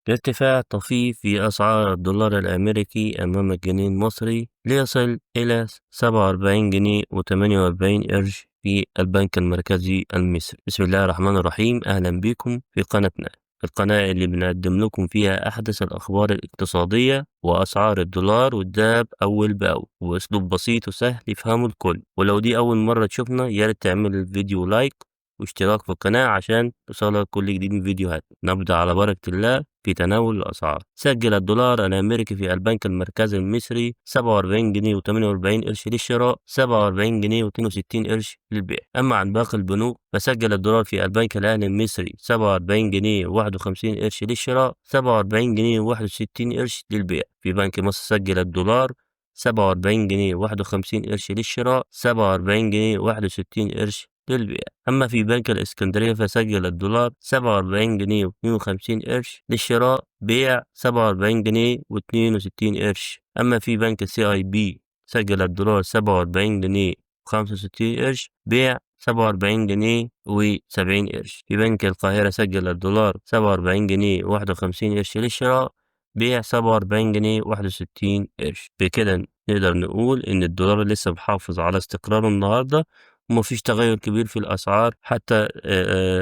ارتفاع طفيف في أسعار الدولار الأمريكي أمام الجنيه المصري ليصل إلى 47 جنيه و48 قرش في البنك المركزي المصري. بسم الله الرحمن الرحيم، أهلا بكم في قناتنا، القناة اللي بنقدم لكم فيها أحدث الأخبار الاقتصادية وأسعار الدولار والذهب أول بأول وأسلوب بسيط وسهل يفهمه الكل. ولو دي أول مرة تشوفنا ياريت تعمل الفيديو لايك واشتراك في القناة عشان يوصلك كل جديد من فيديوهات. نبدأ على بركة الله في تناول الأسعار. سجل الدولار الأمريكي في البنك المركزي المصري 47 جنيه و48 قرش للشراء، 47 جنيه و62 قرش للبيع. أما عن باقي البنوك فسجل الدولار في البنك الأهلي المصري 47 جنيه و51 قرش للشراء، 47 جنيه و61 قرش للبيع. في بنك مصر سجل الدولار 47 جنيه و51 قرش للشراء، 47 جنيه و61 قرش للبيع. أما في بنك الإسكندرية فسجل الدولار 47 جنيه و52 قرش للشراء، بيع 47 جنيه و62 قرش. أما في بنك CIB سجل الدولار 47 جنيه و65 قرش، بيع 47 جنيه و70 قرش. في بنك القاهرة سجل الدولار 47 جنيه و51 قرش للشراء، بيع 47 جنيه و61 قرش. بكده نقدر نقول إن الدولار لسه محافظ على استقراره النهاردة ومفيش تغير كبير في الأسعار حتى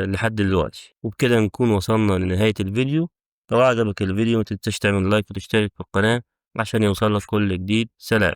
لحد دلوقتي. وبكده نكون وصلنا لنهاية الفيديو. لو عجبك الفيديو متنساش تعمل لايك وتشترك في القناة عشان يوصلك كل جديد. سلام.